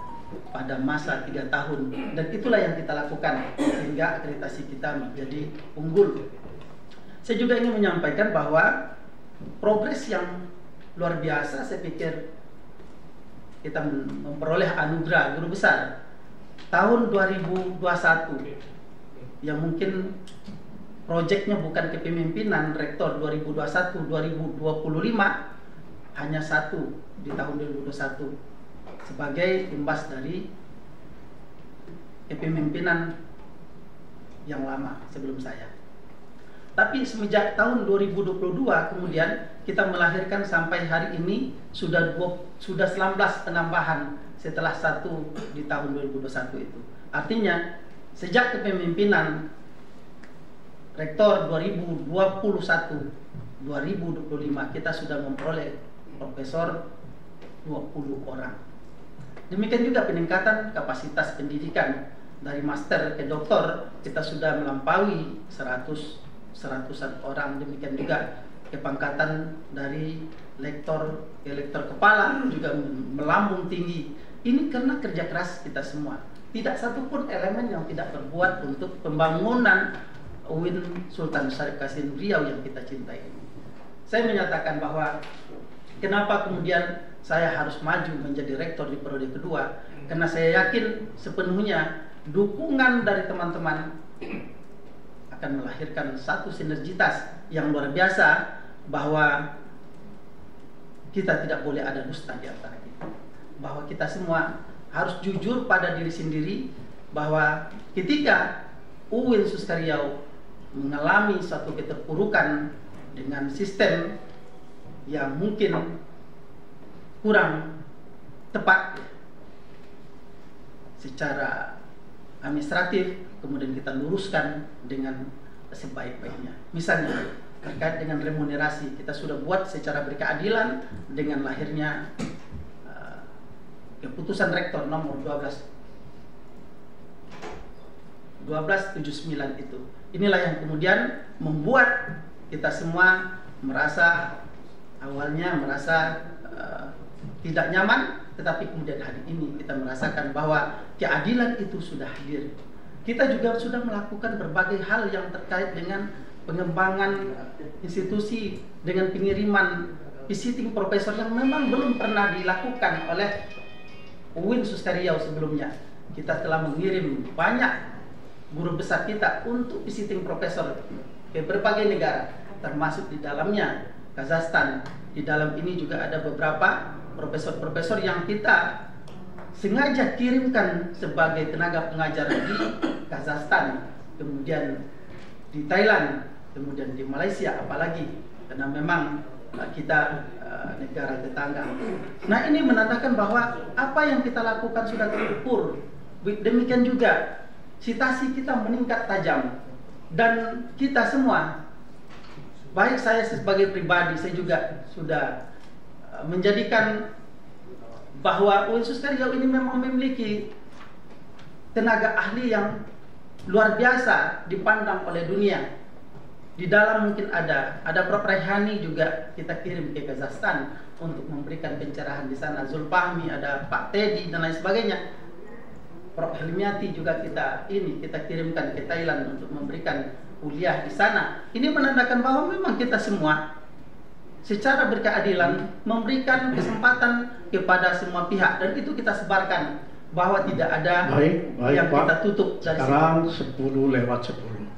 S6: pada masa 3 tahun, dan itulah yang kita lakukan sehingga akreditasi kita menjadi unggul. Saya juga ingin menyampaikan bahwa progres yang luar biasa, saya pikir kita memperoleh anugerah guru besar tahun 2021 yang mungkin proyeknya bukan kepemimpinan rektor 2021-2025, hanya 1 di tahun 2021 sebagai imbas dari kepemimpinan yang lama sebelum saya. Tapi semenjak tahun 2022 kemudian kita melahirkan sampai hari ini sudah 19 penambahan setelah 1 di tahun 2021 itu. Artinya sejak kepemimpinan rektor 2021-2025 kita sudah memperoleh profesor 20 orang. Demikian juga peningkatan kapasitas pendidikan dari master ke doktor kita sudah melampaui 100-an orang. Demikian juga kepangkatan dari lektor ke lektor kepala juga melambung tinggi. Ini karena kerja keras kita semua. Tidak satupun elemen yang tidak berbuat untuk pembangunan UIN Sultan Syarif Qasim Riau yang kita cintai ini. Saya menyatakan bahwa kenapa kemudian saya harus maju menjadi rektor di periode kedua, karena saya yakin sepenuhnya dukungan dari teman-teman akan melahirkan satu sinergitas yang luar biasa, bahwa kita tidak boleh ada dusta di antara kita, bahwa kita semua harus jujur pada diri sendiri, bahwa ketika UIN Suster Riau mengalami suatu keterpurukan dengan sistem yang mungkin kurang tepat secara administratif, kemudian kita luruskan dengan sebaik-baiknya. Misalnya terkait dengan remunerasi, kita sudah buat secara berkeadilan dengan lahirnya keputusan rektor nomor 1279 itu. Inilah yang kemudian membuat kita semua merasa awalnya tidak nyaman, tetapi kemudian hari ini kita merasakan bahwa keadilan itu sudah hadir. Kita juga sudah melakukan berbagai hal yang terkait dengan pengembangan institusi dengan pengiriman visiting profesor yang memang belum pernah dilakukan oleh UIN Suster Riau sebelumnya. Kita telah mengirim banyak guru besar kita untuk visiting profesor ke berbagai negara, termasuk di dalamnya Kazakhstan. Di dalam ini juga ada beberapa profesor-profesor yang kita sengaja kirimkan sebagai tenaga pengajar di Kazakhstan, kemudian di Thailand, kemudian di Malaysia, apalagi karena memang kita negara tetangga. Nah, ini menandakan bahwa apa yang kita lakukan sudah terukur. Demikian juga citasi kita meningkat tajam, dan kita semua, baik saya sebagai pribadi, saya juga sudah menjadikan bahwa UIN Suster Riau ini memang memiliki tenaga ahli yang luar biasa dipandang oleh dunia. Di dalam mungkin ada Prof. Raihani juga kita kirim ke Kazakhstan untuk memberikan pencerahan di sana. Zulfahmi, ada Pak Teddy dan lain sebagainya. Prof. Helmiati juga kita kirimkan ke Thailand untuk memberikan kuliah di sana. Ini menandakan bahwa memang kita semua secara berkeadilan, memberikan kesempatan kepada semua pihak, dan itu kita sebarkan bahwa tidak ada
S3: Baik,
S6: yang
S3: Pak.
S6: kita tutup dari
S3: Sekarang 10:10.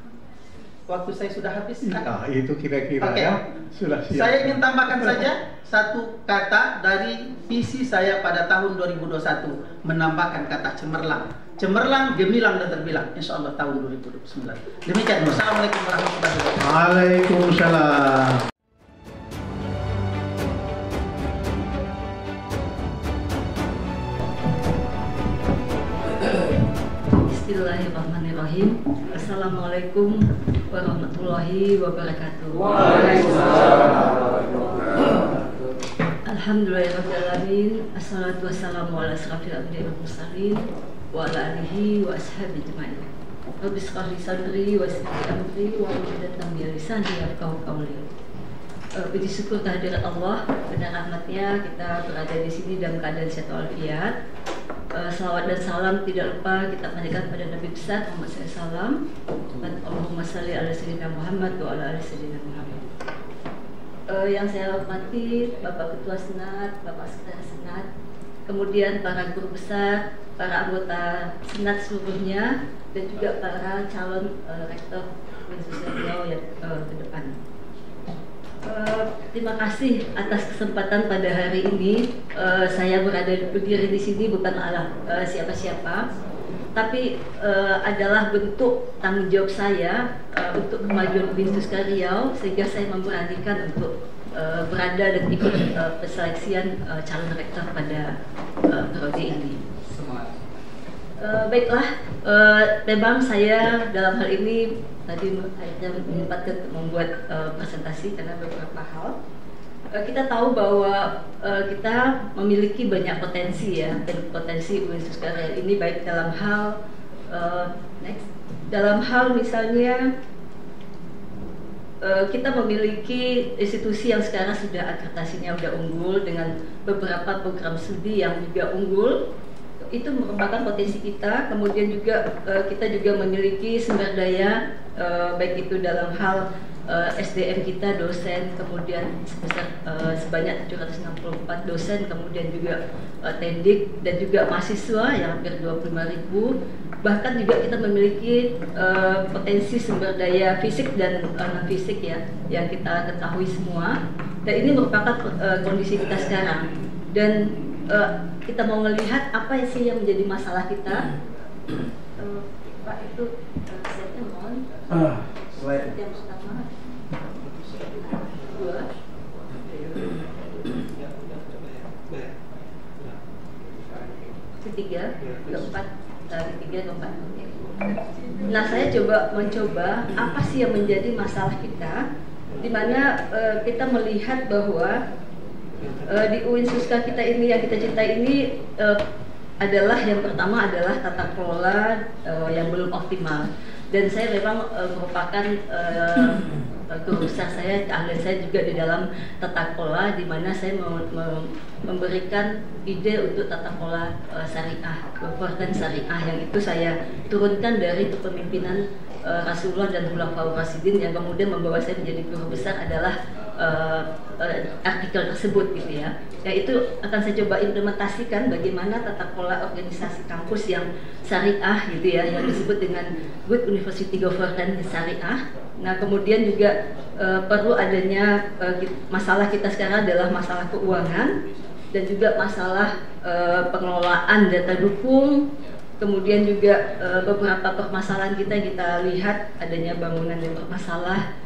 S6: waktu saya sudah habis.
S3: Nah, itu kira-kira
S6: Oke.
S3: ya. Sudah siap.
S6: Saya ingin tambahkan saja satu kata dari visi saya pada tahun 2021, menambahkan kata cemerlang. Cemerlang, gemilang dan terbilang. Insya Allah tahun 2029. Demikian. Wassalamualaikum warahmatullahi wabarakatuh.
S3: Waalaikumsalam.
S7: Bismillahirrahmanirrahim. Assalamualaikum warahmatullahi wabarakatuh. Alhamdulillahirrahmanirrahim. Assalatu wassalamu ala asrafil anbiya'i wal mursalin wa ala alihi wa ashabihi ajma'in. Rabbi shrah li sadri wa yassir li amri wa hlul 'uqdatam min lisani yafqahu qawli. Puji syukur kehadirat Allah, dengan rahmatnya kita berada di sini dalam keadaan sehat walafiat. Salawat dan salam tidak lupa kita panjatkan pada Nabi besar Muhammad SAW. Allahumma salli ala sayyidina Muhammad wa ala ali sayyidina Muhammad. Yang saya hormati Bapak Ketua Senat, Bapak Sekretaris Senat, kemudian para guru besar, para anggota Senat seluruhnya, dan juga para calon rektor Universitas Riau yang ke depan. Terima kasih atas kesempatan pada hari ini. Saya berdiri di sini bukan ala siapa-siapa, tapi adalah bentuk tanggung jawab saya untuk kemajuan Universitas Riau, sehingga saya memberanikan untuk berada dan ikut perseleksian calon rektor pada periode ini. Baiklah, memang saya dalam hal ini tadi menyempatkan membuat presentasi karena beberapa hal. Kita tahu bahwa kita memiliki banyak potensi ya, potensi Universitas Riau ini, baik dalam hal dalam hal misalnya kita memiliki institusi yang sekarang sudah akreditasinya sudah unggul dengan beberapa program studi yang juga unggul. Itu merupakan potensi kita. Kemudian juga kita juga memiliki sumber daya, baik itu dalam hal SDM kita, dosen, kemudian sebanyak 764 dosen, kemudian juga tendik dan juga mahasiswa yang hampir 25.000. Bahkan juga kita memiliki potensi sumber daya fisik dan non fisik ya, yang kita ketahui semua. Dan ini merupakan kondisi kita sekarang. Dan kita mau melihat apa sih yang menjadi masalah kita. Pak itu slide-nya mohon.
S3: Slide.
S7: Yang pertama, 2, ketiga, keempat, ketiga, keempat. Nah, saya mencoba apa sih yang menjadi masalah kita, di mana kita melihat bahwa di UIN Suska kita ini yang kita cintai ini adalah yang pertama adalah tata kelola yang belum optimal, dan saya memang merupakan guru besar saya, ahli saya juga di dalam tata kelola, di mana saya memberikan ide untuk tata kelola syariah, governance syariah, yang itu saya turunkan dari kepemimpinan Rasulullah dan Khulafaur Rasyidin, yang kemudian membawa saya menjadi guru besar adalah artikel tersebut gitu ya. Itu akan saya coba implementasikan bagaimana tata kelola organisasi kampus yang syariah gitu ya, yang disebut dengan Good University Governance Syariah. Nah, kemudian juga perlu adanya masalah kita sekarang adalah masalah keuangan dan juga masalah pengelolaan data dukung. Kemudian juga beberapa permasalahan kita lihat adanya bangunan yang bermasalah,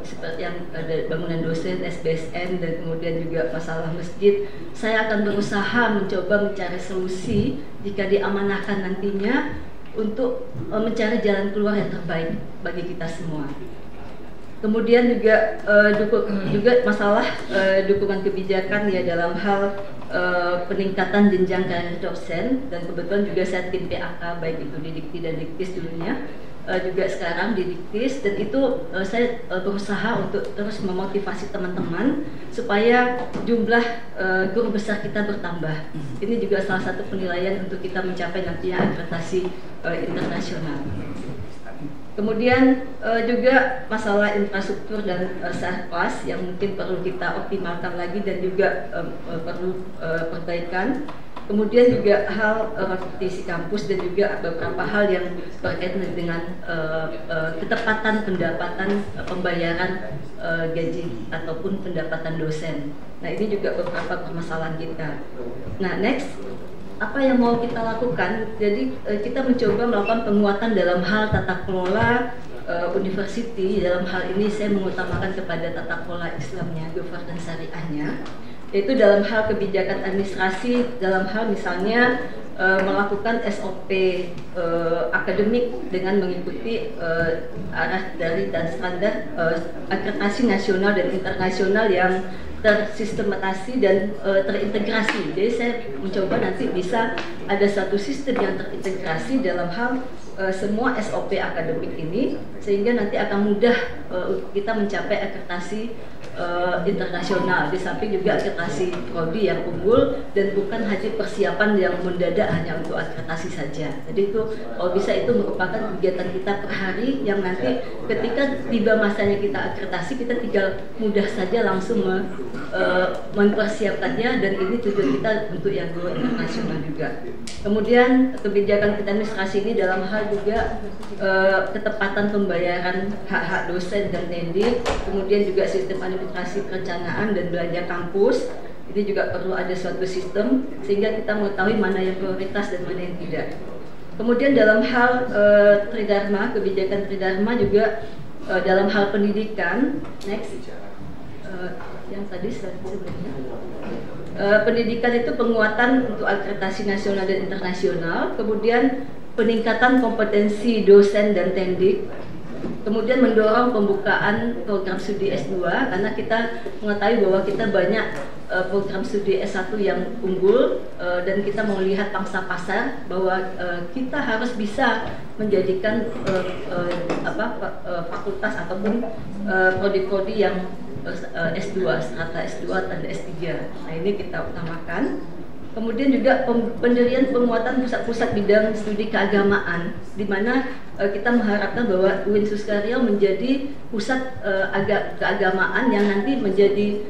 S7: seperti yang ada bangunan dosen, SBSN, dan kemudian juga masalah masjid. Saya akan berusaha mencoba mencari solusi jika diamanahkan nantinya untuk mencari jalan keluar yang terbaik bagi kita semua. Kemudian juga masalah dukungan kebijakan ya dalam hal peningkatan jenjang karir dosen, dan kebetulan juga saya tim PAK baik itu di Dikti dan Diktis dulunya, juga sekarang di Diktis, dan itu saya berusaha untuk terus memotivasi teman-teman supaya jumlah guru besar kita bertambah. Ini juga salah satu penilaian untuk kita mencapai nantinya akreditasi internasional. Kemudian juga masalah infrastruktur dan sarkas yang mungkin perlu kita optimalkan lagi dan juga perlu perbaikan. Kemudian juga hal repetisi kampus dan juga beberapa hal yang berkaitan dengan ketepatan pendapatan pembayaran gaji ataupun pendapatan dosen. Nah, ini juga beberapa permasalahan kita. Nah, next, apa yang mau kita lakukan? Jadi kita mencoba melakukan penguatan dalam hal tata kelola university. Dalam hal ini saya mengutamakan kepada tata kelola Islamnya, governance syariahnya, yaitu dalam hal kebijakan administrasi, dalam hal misalnya melakukan SOP akademik dengan mengikuti arah dari dan standar akreditasi nasional dan internasional yang tersistematisasi dan terintegrasi. Jadi saya mencoba nanti bisa ada satu sistem yang terintegrasi dalam hal semua SOP akademik ini, sehingga nanti akan mudah kita mencapai akreditasi internasional, di samping juga akreditasi prodi yang unggul dan bukan hanya persiapan yang mendadak hanya untuk akreditasi saja. Jadi itu kalau bisa itu merupakan kegiatan kita per hari yang nanti ketika tiba masanya kita akreditasi, kita tinggal mudah saja langsung mempersiapkannya, dan ini tujuan kita untuk yang go internasional juga. Kemudian kebijakan kita administrasi ini dalam hal juga ketepatan pembayaran hak-hak dosen dan tendik, kemudian juga sistem administrasi perencanaan dan belanja kampus. Ini juga perlu ada suatu sistem sehingga kita mengetahui mana yang prioritas dan mana yang tidak. Kemudian dalam hal Tridharma, kebijakan Tridharma juga dalam hal pendidikan, next, yang tadi sebelumnya. Pendidikan itu penguatan untuk akreditasi nasional dan internasional, kemudian peningkatan kompetensi dosen dan tendik, kemudian mendorong pembukaan program studi S2 karena kita mengetahui bahwa kita banyak program studi S1 yang unggul, dan kita melihat pangsa pasar bahwa kita harus bisa menjadikan fakultas ataupun prodi-prodi yang S2, strata S2 dan S3. Nah, ini kita utamakan. Kemudian juga pendirian penguatan pusat-pusat bidang studi keagamaan, di mana kita mengharapkan bahwa UIN Suska Riau menjadi pusat keagamaan yang nanti menjadi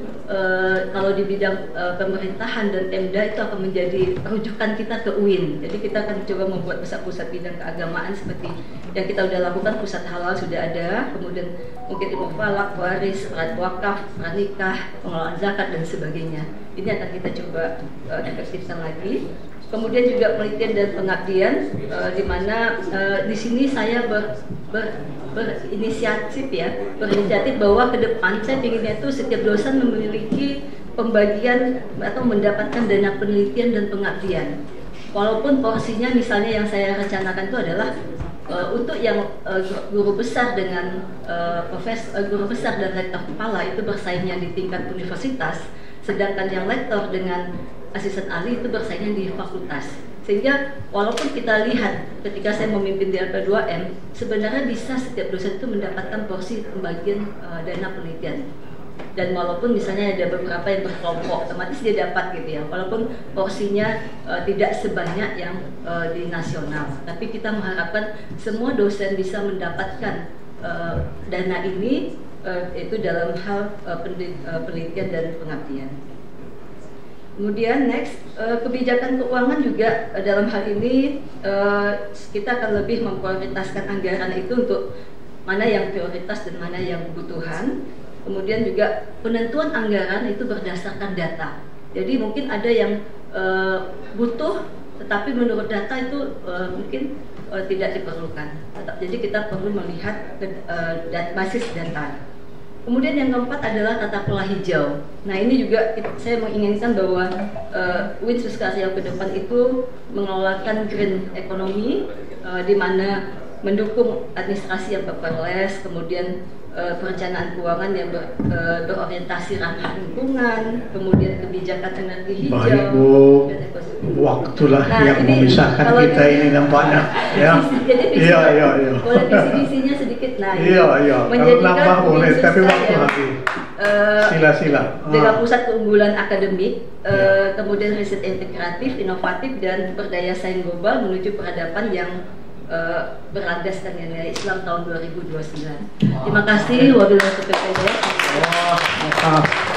S7: kalau di bidang pemerintahan dan Pemda itu akan menjadi rujukan kita ke UIN. Jadi kita akan coba membuat pusat-pusat bidang keagamaan seperti yang kita sudah lakukan. Pusat halal sudah ada, kemudian mungkin ilmu falak, waris, wakaf, pranikah, pengelolaan zakat dan sebagainya. Ini akan kita coba efektifkan lagi. Kemudian juga penelitian dan pengabdian, di mana di sini saya berinisiatif bahwa ke depan saya inginnya itu setiap dosen memiliki pembagian atau mendapatkan dana penelitian dan pengabdian. Walaupun porsinya misalnya yang saya rencanakan itu adalah untuk yang guru besar dengan guru besar dan rektor kepala itu bersaingnya di tingkat universitas, sedangkan yang lektor dengan asisten ahli itu bersaingnya di fakultas. Sehingga walaupun kita lihat ketika saya memimpin di LP2M, sebenarnya bisa setiap dosen itu mendapatkan porsi pembagian dana penelitian. Dan walaupun misalnya ada beberapa yang berkelompok, otomatis dia dapat gitu ya, walaupun porsinya tidak sebanyak yang di nasional. Tapi kita mengharapkan semua dosen bisa mendapatkan dana ini, itu dalam hal penelitian dan pengabdian. Kemudian next, kebijakan keuangan juga dalam hal ini kita akan lebih memprioritaskan anggaran itu untuk mana yang prioritas dan mana yang kebutuhan. Kemudian juga penentuan anggaran itu berdasarkan data. Jadi mungkin ada yang butuh, tetapi menurut data itu mungkin tidak diperlukan. Jadi kita perlu melihat basis data. Kemudian yang keempat adalah tata kelola hijau. Nah, ini juga saya menginginkan bahwa UIN Suska Riau ke depan itu mengelolakan green economy, di mana mendukung administrasi yang paperless, kemudian perencanaan keuangan yang berorientasi ramah lingkungan, kemudian kebijakan energi hijau.
S3: Baik Bu, waktulah yang memisahkan kita ini nampaknya. Ya. Iya.
S7: Boleh visi-visinya sedikit. Nah,
S3: iya. Kalau nambah boleh, tapi waktu habis. Sila-sila.
S7: Dengan pusat keunggulan akademik, kemudian riset integratif, inovatif dan berdaya saing global menuju peradaban yang berlandaskan nilai Islam tahun 2029. Terima kasih. Wabillahi taufiq wal hidayah.